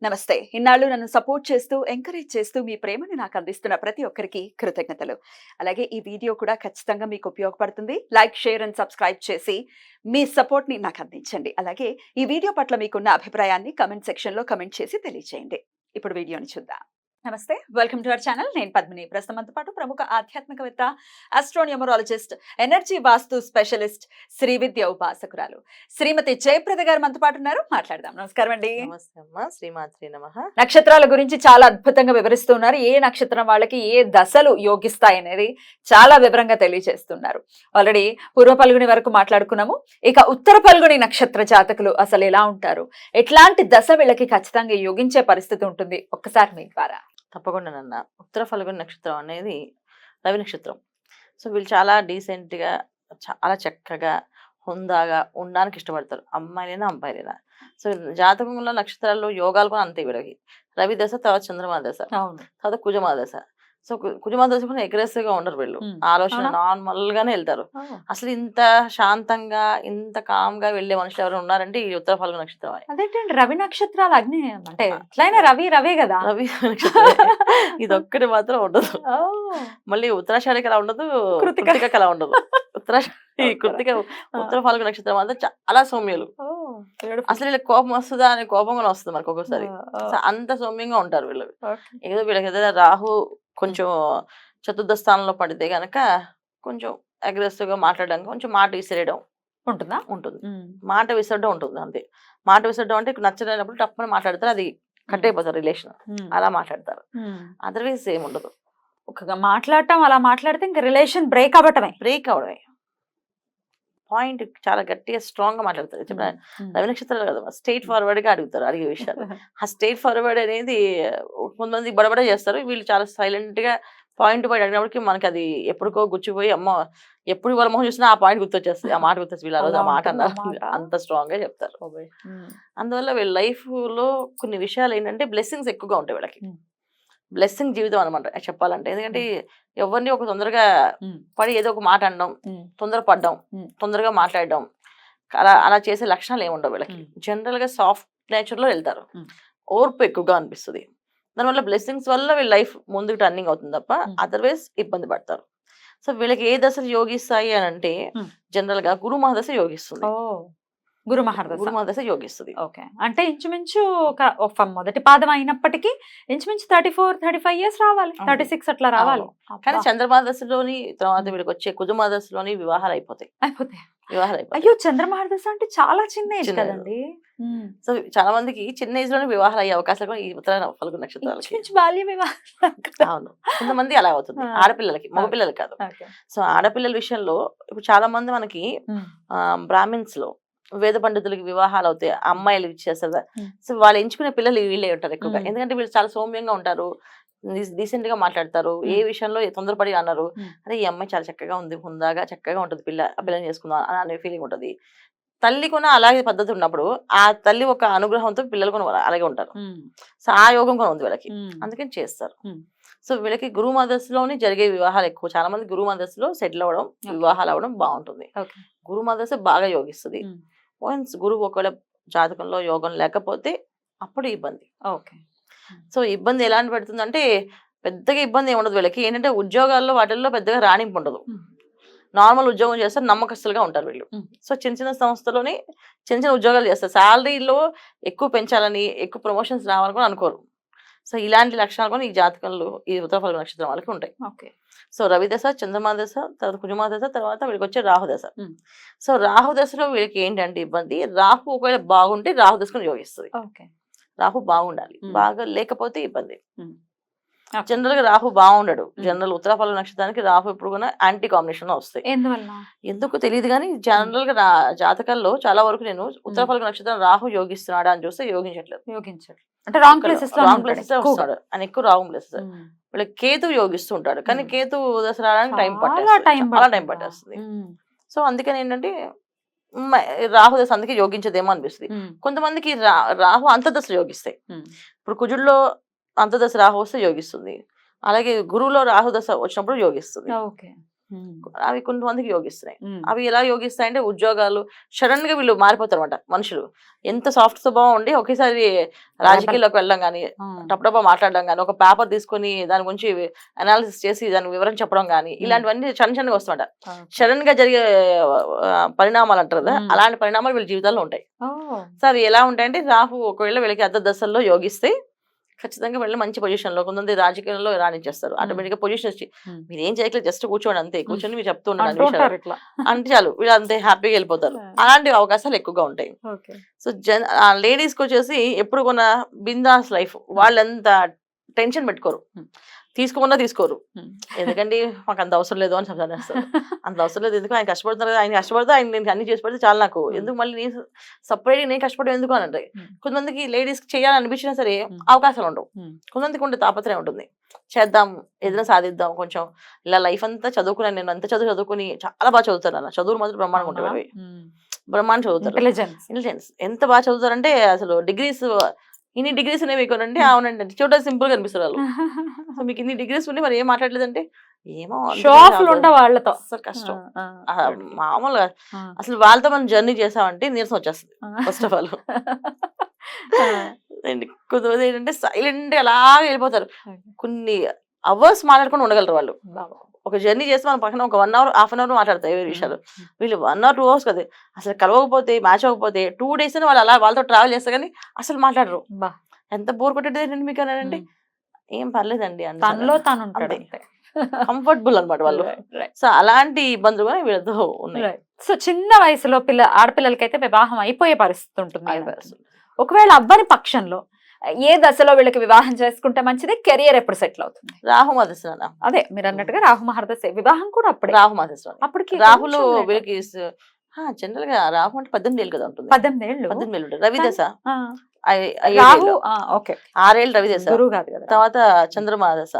నమస్తే. ఇన్నాళ్ళు నన్ను సపోర్ట్ చేస్తూ, ఎంకరేజ్ చేస్తూ మీ ప్రేమని నాకు అందిస్తున్న ప్రతి ఒక్కరికి కృతజ్ఞతలు. అలాగే ఈ వీడియో కూడా ఖచ్చితంగా మీకు ఉపయోగపడుతుంది. లైక్, షేర్ అండ్ సబ్స్క్రైబ్ చేసి మీ సపోర్ట్‌ని నాకు అందించండి. అలాగే ఈ వీడియో పట్ల మీకున్న అభిప్రాయాన్ని కామెంట్ సెక్షన్‌లో కామెంట్ చేసి తెలియజేయండి. ఇప్పుడు వీడియోని చూద్దాం. నమస్తే. Welcome to our channel. నేను పద్మిని. ప్రస్తుతం మనతో పాటు ప్రముఖ ఆధ్యాత్మికవేత్త, ఆస్ట్రోన్యూమరాలజిస్ట్, ఎనర్జీ వాస్తు స్పెషలిస్ట్, శ్రీ విద్య ఉపాసకురాలు శ్రీమతి జయప్రద గారు మనతో పాటు ఉన్నారు. మాట్లాడదాం. నమస్కారం అండి. నమస్తే అమ్మా, శ్రీమాత్రే నమః. నక్షత్రాల గురించి చాలా అద్భుతంగా వివరిస్తూ ఉన్నారు. ఏ నక్షత్రం వాళ్ళకి ఏ దశలు యోగిస్తాయి అనేది చాలా వివరంగా తెలియజేస్తున్నారు. ఆల్రెడీ పూర్వ పల్గుని వరకు మాట్లాడుకున్నాము. ఇక ఉత్తర పల్గుని నక్షత్ర జాతకులు అసలు ఎలా ఉంటారు, ఎట్లాంటి దశ వీళ్ళకి ఖచ్చితంగా యోగించే పరిస్థితి ఉంటుంది, ఒక్కసారి మీ ద్వారా. తప్పకుండా నాన్న. ఉత్తర ఫల్గుని నక్షత్రం అనేది రవి నక్షత్రం. సో వీళ్ళు చాలా డీసెంట్గా, చాలా చక్కగా, హుందాగా ఉండడానికి ఇష్టపడతారు, అమ్మాయిలైనా అబ్బాయిలైనా. సో జాతకంలో నక్షత్రాల్లో యోగాలు కూడా అంతే వీళ్ళకి. రవి దశ, తర్వాత చంద్రమా దశ, తర్వాత కుజమా దశ. సో కుజమా దశ కూడా అగ్రెసివ్ గా ఉండరు వీళ్ళు. ఆలోచన నార్మల్ గానే వెళ్తారు. అసలు ఇంత శాంతంగా, ఇంత కామ్ గా వెళ్లే మనుషులు ఎవరు ఉన్నారంటే ఈ ఉత్తర ఫల్గుని నక్షత్రం. అదేంటండి రవి నక్షత్రాలు అగ్ని అంటే ఎట్లయినా రవే కదా. రవి నక్షత్రం ఇది ఒక్కటి మాత్రం ఉండదు. మళ్ళీ ఉత్తరాషాఢకి అలా ఉండదు, కృతికకి అలా ఉండదు. కృతిక ఉత్తర ఫల్గుని నక్షత్రం అంతా చాలా సౌమ్యులు. అసలు వీళ్ళకి కోపం వస్తుందా అనే కోపం కూడా వస్తుంది మనకు ఒక్కొక్కసారి. అంత సౌమ్యంగా ఉంటారు వీళ్ళు. ఏదో వీళ్ళకి ఏదైనా రాహు కొంచెం చతుర్థ స్థానంలో పడితే గనక కొంచెం అగ్రెసివ్ గా మాట్లాడడం, కొంచెం మాట విసిరేయడం ఉంటుంది. మాట విసరడం ఉంటుంది అంతే. మాట విసరడం అంటే నచ్చలేనప్పుడు తప్పని మాట్లాడతారు, అది కట్ అయిపోతారు రిలేషన్. అలా మాట్లాడతారు, అదర్వైజ్ ఏమి ఉండదు. ఒక మాట్లాడటం అలా మాట్లాడితే ఇంకా రిలేషన్ బ్రేక్ అవడమే. పాయింట్ చాలా గట్టిగా స్ట్రాంగ్ గా మాట్లాడతారు. రవి నక్షత్రాలు కదా, స్ట్రైట్ ఫార్వర్డ్ గా అడుగుతారు అడిగే విషయాలు. ఆ స్ట్రైట్ ఫార్వర్డ్ అనేది కొంతమంది బడబడ చేస్తారు, వీళ్ళు చాలా సైలెంట్ గా పాయింట్ అడిగినప్పటికీ మనకి అది ఎప్పటికో గుచ్చిపోయి అమ్మ ఎప్పుడు వాళ్ళ మొహం చూసినా ఆ పాయింట్ గుర్తొచ్చేస్తుంది, ఆ మాట గుర్తొచ్చి వీళ్ళు ఆ రోజు ఆ మాట అన్నారు, అంత స్ట్రాంగ్ గా చెప్తారు. అందువల్ల వీళ్ళ లైఫ్ లో కొన్ని విషయాలు ఏంటంటే బ్లెస్సింగ్స్ ఎక్కువగా ఉంటాయి వీళ్ళకి. బ్లెస్సింగ్ జీవితం అనమాట చెప్పాలంటే. ఎందుకంటే ఎవరిని ఒక తొందరగా పడి ఏదో ఒక మాట అనడం, తొందరపడడం, తొందరగా మాట్లాడడం, అలా చేసే లక్షణాలు ఏముండవు వీళ్ళకి. జనరల్ గా సాఫ్ట్ నేచర్ లో వెళ్తారు, ఓర్పు ఎక్కువగా అనిపిస్తుంది. దానివల్ల బ్లెస్సింగ్స్ వల్ల వీళ్ళ లైఫ్ ముందుకు టర్నింగ్ అవుతుంది తప్ప అదర్వైజ్ ఇబ్బంది పడతారు. సో వీళ్ళకి ఏ దశలు యోగిస్తాయి అని అంటే జనరల్ గా గురు మహాదశ యోగిస్తుంది. గురు మహాదశ యోగిస్తుంది. ఓకే, అంటే ఇంచుమించు ఒక మొదటి పాదం అయినప్పటికీ ఇంచుమించు 34-35 ఇయర్స్ రావాలి, 36 అట్లా రావాలి. కానీ చంద్రమహాదశలోని తర్వాత వీడికి వచ్చే కుజమహాదశలోని వివాహాలు అయిపోతాయి. అయ్యో, చంద్రమహాదశ అంటే చాలా చిన్న ఏజ్ కదండి. సో చాలా మందికి చిన్న ఏజ్ లోనే వివాహాలు అయ్యే అవకాశాలు కూడా ఈ ఉత్తర ఫల్గుని నక్షత్రాలకి. బాల్య వివాహం. అవును, కొంతమంది అలా అవుతుంది ఆడపిల్లలకి, మగపిల్లలు కాదు. సో ఆడపిల్లల విషయంలో ఇప్పుడు చాలా మంది మనకి బ్రాహ్మిన్స్ లో వేద పండితులకి వివాహాలు అవుతాయి, అమ్మాయిలు ఇచ్చేస్తారు. సో వాళ్ళు ఎంచుకునే పిల్లలు వీళ్ళే ఉంటారు ఎక్కువగా. ఎందుకంటే వీళ్ళు చాలా సౌమ్యంగా ఉంటారు, డీసెంట్ గా మాట్లాడతారు, ఏ విషయంలో తొందరపడి అన్నారు అరే ఈ అమ్మాయి చాలా చక్కగా ఉంది, హుందాగా చక్కగా ఉంటుంది, ఆ పిల్లని చేసుకుందాం అనే ఫీలింగ్ ఉంటుంది. తల్లి కూడా అలాగే పద్ధతి ఉన్నప్పుడు ఆ తల్లి ఒక అనుగ్రహంతో పిల్లలు కూడా అలాగే ఉంటారు. సో ఆ యోగం కూడా ఉంది వీళ్ళకి, అందుకని చేస్తారు. సో వీళ్ళకి గురు మదర్స్లోని జరిగే వివాహాలు ఎక్కువ. చాలా మంది గురు మదర్స్లో సెటిల్ అవ్వడం, వివాహాలు అవ్వడం బాగుంటుంది. గురు మదర్స్ బాగా యోగిస్తుంది. వన్స్ గురువు ఒకవేళ జాతకంలో యోగం లేకపోతే అప్పుడు ఇబ్బంది. సో ఇబ్బంది ఎలాంటి పెడుతుందంటే పెద్దగా ఇబ్బంది ఏమి ఉండదు వీళ్ళకి. ఏంటంటే ఉద్యోగాల్లో వాటిల్లో పెద్దగా రాణింపు ఉండదు, నార్మల్ ఉద్యోగం చేస్తారు, నమ్మకస్తులుగా ఉంటారు వీళ్ళు. సో చిన్న చిన్న సంస్థలోని చిన్న చిన్న ఉద్యోగాలు చేస్తారు, శాలరీలో ఎక్కువ పెంచాలని, ఎక్కువ ప్రమోషన్స్ రావాలని కూడా అనుకోరు. సో ఇలాంటి లక్షణాలు కూడా ఈ జాతకంలో ఈ ఉత్తర ఫల్గుని నక్షత్రం వాళ్ళకి ఉంటాయి. సో రవి దశ, చంద్రమా దశ, తర్వాత కుజమా దశ, తర్వాత వీళ్ళకి వచ్చే రాహు దశ. సో రాహు దశలో వీళ్ళకి ఏంటంటే ఇబ్బంది, రాహు ఒకవేళ బాగుంటే రాహు దశను యోగిస్తుంది. రాహు బాగుండాలి, బాగా లేకపోతే ఇబ్బంది. జనరల్ గా రాహు బాగుండడు. జనరల్ ఉత్తర ఫల్గుని నక్షత్రానికి రాహు ఎప్పుడు కూడా యాంటీ కాంబినేషన్ లో వస్తాయి. ఎందుకు తెలియదు కానీ జనరల్ గా జాతకాల్లో చాలా వరకు నేను ఉత్తర ఫల్గుని నక్షత్రం రాహు యోగిస్తున్నాడా అని చూస్తే యోగించట్లేదు. అంటే రాంగ్ ప్లేసెస్ వస్తాడు అని ఎక్కువ రాంగ్ ప్లేసెస్. వీళ్ళకి కేతు యోగిస్తూ ఉంటాడు, కానీ కేతు దశ రావడానికి టైం పట్టేస్తుంది. సో అందుకని ఏంటంటే రాహు దశ అందుకే యోగించదేమో అనిపిస్తుంది. కొంతమందికి రాహు అంతర్దశ యోగిస్తాయి. ఇప్పుడు కుజుల్లో అంతర్దశ రాహు వస్తే యోగిస్తుంది, అలాగే గురువులో రాహు దశ వచ్చినప్పుడు యోగిస్తుంది. అవి కొంతమందికి యోగిస్తున్నాయి. అవి ఎలా యోగిస్తాయంటే ఉద్యోగాలు సడన్ గా వీళ్ళు మారిపోతారు అనమాట. మనుషులు ఎంత సాఫ్ట్ స్వభావం ఉండి ఒకేసారి రాజకీయాల్లోకి వెళ్ళడం కానీ, టపటపా మాట్లాడడం కానీ, ఒక పేపర్ తీసుకొని దాని గురించి అనాలిసిస్ చేసి దాని వివరం చెప్పడం కానీ, ఇలాంటివన్నీ చిన్నగా వస్తుంట. సడన్ గా జరిగే పరిణామాలు అంటారు కదా, అలాంటి పరిణామాలు వీళ్ళ జీవితాల్లో ఉంటాయి. సో అవి ఎలా ఉంటాయంటే రాహు ఒకవేళ వీళ్ళకి అర్ధ దశల్లో యోగిస్తే ఖచ్చితంగా వెళ్ళి మంచి పొజిషన్ లో కొంతమంది రాజకీయాల్లో రాణించేస్తారు. ఆటోమేటిక్ గా పొజిషన్ వచ్చి మీరు ఏం చేయట్లేదు, జస్ట్ కూర్చోండి అంతే, కూర్చొని మీరు చెప్తూ ఉండండి అంటే చాలు వీళ్ళు అంతే హ్యాపీగా వెళ్ళిపోతారు. అలాంటి అవకాశాలు ఎక్కువగా ఉంటాయి. సో లేడీస్ కి వచ్చేసి ఎప్పుడు కొన్న బిందాస్ లైఫ్, వాళ్ళు ఎంత టెన్షన్ పెట్టుకోరు, తీసుకోరు. ఎందుకంటే మాకు అంత అవసరం లేదు అని చెప్తారు. అంత అవసరం లేదు, ఎందుకు ఆయన కష్టపడుతున్నారు కదా, ఆయన కష్టపడితే ఆయన నేను అన్ని చేసి పెడితే చాలు, నాకు ఎందుకు మళ్ళీ నేను సపరేట్ నేను కష్టపడడం ఎందుకు అని అంటే. కొంతమందికి లేడీస్ కి చేయాలని అనిపించినా సరే అవకాశాలు ఉండవు. కొంతమందికి ఉండే తాపత్రయం ఉంటుంది, చేద్దాం ఏదైనా సాధిద్దాం కొంచెం ఇలా లైఫ్ అంతా చదువుకున్నాను. నేను అంత చదువుకుని చాలా బాగా చదువుతాను అన్న, చదువులు మాత్రం బ్రహ్మాండంగా ఉంటాయి. అవి బ్రహ్మాండం చదువుతారు. ఇంటెలిజెన్స్ ఎంత బాగా చదువుతారంటే అసలు డిగ్రీస్ ఇన్ని డిగ్రీస్ అనేవి మీకోనండి. అవునండి, చూడడానికి సింపుల్ గా అనిపిస్తారు వాళ్ళు. సో మీకు ఇన్ని డిగ్రీస్ ఉండి మరి ఏం మాట్లాడలేదంటే ఏమో వాళ్ళతో అసలు కష్టం మామూలుగా. అసలు వాళ్ళతో మనం జర్నీ చేసామంటే నీరసం వచ్చేస్తుంది ఫస్ట్ ఆఫ్ ఆల్. కొంతమంది ఏంటంటే సైలెంట్ అలా వెళ్ళిపోతారు. కొన్ని అవర్స్ మాట్లాడుకొని ఉండగలరు వాళ్ళు. ఒక జర్నీ చేస్తే మన పక్కన ఒక 1 hour, హాఫ్ అన్ అవర్ మాట్లాడతాయి ఏ విషయాలు. వీళ్ళు 1 or 2 hours కదా, అసలు కలవకపోతే మ్యాచ్ అవ్వకపోతే 2 days అని వాళ్ళు అలా వాళ్ళతో ట్రావెల్ చేస్తారు కానీ అసలు మాట్లాడరు. ఎంత బోర్ కొట్టేది మీకు అనండి, ఏం పర్లేదండి అంటే కంఫర్టబుల్ అనమాట వాళ్ళు. సో అలాంటి ఇబ్బందులు కూడా వీళ్ళతో ఉన్నాయి. సో చిన్న వయసులో ఆడపిల్లలకైతే వివాహం అయిపోయే పరిస్థితి ఉంటుంది. ఒకవేళ అవ్వని పక్షంలో ఏ దశలో వీళ్ళకి వివాహం చేసుకుంటే మంచిది, కెరియర్ ఎప్పుడు సెటిల్ అవుతుంది? రాహు మహర్దశ. అదే మీరు అన్నట్టుగా రాహు మహర్దశ, వివాహం కూడా అప్పుడే రాహు మహర్దశ. అప్పటికి రాహులో వీళ్ళకి జనరల్ గా రాహు అంటే 18 ఏళ్ళు కదా ఉంటుంది. 18 ఏళ్ళు ఉంటుంది. రవిదశ రాహు 6 ఏళ్ళు రవిదశ, గురువు కాదు కదా. తర్వాత చంద్రమాదశ,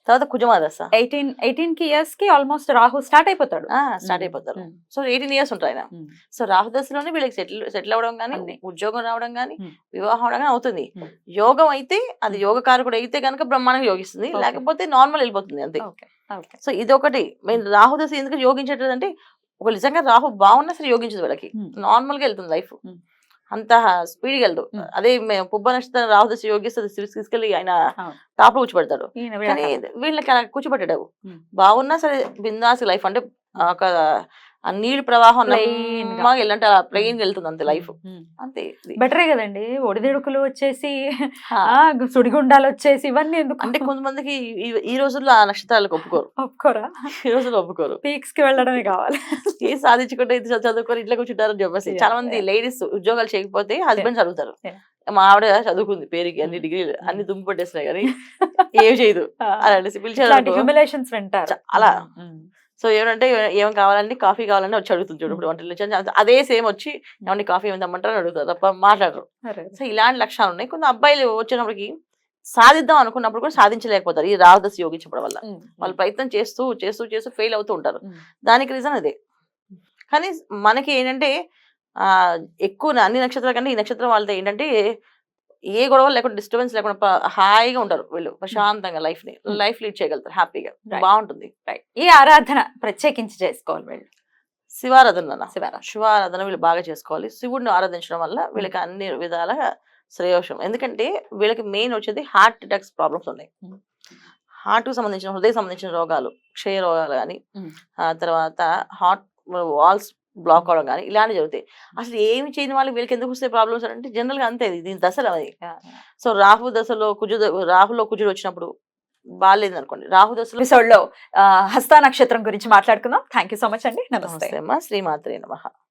తర్వాత కుజమాదశ. 18 years కి ఆల్మోస్ట్ రాహు స్టార్ట్ అయిపోతాడు. సో 18 years ఉంటాయి ఆయన. సో రాహు దశలోనే వీళ్ళకి సెటిల్ అవ్వడం కానీ, ఉద్యోగం రావడం కానీ, వివాహం అవడం కానీ అవుతుంది. యోగం అయితే అది యోగకారకుడు అయితే కనుక బ్రహ్మాండంగా యోగిస్తుంది, లేకపోతే నార్మల్ వెళ్ళిపోతుంది అంతే. సో ఇది ఒకటి మెయిన్. రాహు దశ ఎందుకు యోగించేటది అంటే, ఒక నిజంగా రాహు బాగున్నా సరే యోగించదు వీళ్ళకి, నార్మల్ గా వెళ్తుంది లైఫ్, అంత స్పీడ్గా వెళ్దు. అదే పుబ్బ నక్షత్రం రాహు దశ యోగిస్తుంది, తీసుకెళ్ళి ఆయన టాప్ లో కూర్చోబెడతాడు. కానీ వీళ్ళకి అలా కూర్చోబెట్టాడు, బాగున్నా సరే బిందాస్ లైఫ్. అంటే ఒక నీళ్ళు ప్రవాహం వెళ్ళంటే అలా ప్లెయిన్ వెళ్తుంది అంతే లైఫ్, అంతే. బెటరే కదండి. ఒడిదుడుకులు వచ్చేసి సుడిగుండాలు వచ్చేసి ఇవన్నీ ఎందుకు అంటే కొంతమందికి ఈ రోజుల్లో ఆ నక్షత్రాలకు ఒప్పుకోరా, ఈ రోజుల్లో ఒప్పుకోరు. పీక్స్ కి వెళ్ళడమే కావాలి, ఏ సాధించుకుంటే ఇది చదువుకొని ఇట్లా కూర్చుంటారని చెప్పేసి. చాలా మంది లేడీస్ ఉద్యోగాలు చేయకపోతే హస్బెండ్స్ అడుగుతారు, మా ఆవిడ చదువుకుంది పేరుకి అన్ని డిగ్రీలు అన్ని దుమ్ము పట్టేసినాయి కానీ ఏం చేయదు అలాంటి హ్యూమిలేషన్స్ వింటారు అలా. సో ఏమంటే ఏం కావాలండి, కాఫీ కావాలని వచ్చి అడుగుతుంది చూడు. ఇప్పుడు వంటలు అదే సేమ్ వచ్చి ఏమంటే కాఫీ ఏమి తెమ్మంటారని అడుగుతారు తప్ప మాట్లాడరు. సో ఇలాంటి లక్షణాలు ఉన్నాయి. కొంత అబ్బాయిలు వచ్చినప్పటికి సాధిద్దాం అనుకున్నప్పుడు కూడా సాధించలేకపోతారు ఈ రాహుదశ యోగించడం వల్ల. వాళ్ళు ప్రయత్నం చేస్తూ చేస్తూ చేస్తూ ఫెయిల్ అవుతూ ఉంటారు. దానికి రీజన్ అదే. కానీ మనకి ఏంటంటే ఎక్కువ అన్ని నక్షత్రాల కంటే ఈ నక్షత్రం వాళ్ళతో ఏంటంటే ఏ గొడవ లేకుండా, డిస్టర్బెన్స్ లేకుండా హాయిగా ఉంటారు వీళ్ళు, ప్రశాంతంగా లైఫ్ లీడ్ చేయగలుగుతారు హ్యాపీగా, బాగుంటుంది. ఈ ఆరాధన ప్రత్యేకించి చేసుకోవాలి వీళ్ళు. శివారాధన వీళ్ళు బాగా చేసుకోవాలి. శివుడిని ఆరాధించడం వల్ల వీళ్ళకి అన్ని విధాల శ్రేయోషం. ఎందుకంటే వీళ్ళకి మెయిన్ వచ్చేది హార్ట్ అటాక్స్ ప్రాబ్లమ్స్ ఉన్నాయి. హార్ట్ కు సంబంధించిన, హృదయ సంబంధించిన రోగాలు, క్షయ రోగాలు కానీ, తర్వాత హార్ట్ వాల్స్ బ్లాక్ అవడం కానీ ఇలాంటివి జరుగుతాయి. అసలు ఏమి చేయని వాళ్ళకి వీళ్ళకి ఎందుకు వస్తే ప్రాబ్లమ్స్ అంటే జనరల్ గా అంతే, దీని దశలు అది. సో రాహు దశలో రాహులో కుజుడు వచ్చినప్పుడు బాగాలేదు అనుకోండి. రాహు దశలో హస్త నక్షత్రం గురించి మాట్లాడుకుందాం. థ్యాంక్ యూ సో మచ్ అండి. నమస్తే అమ్మా. శ్రీమాత్రే నమః.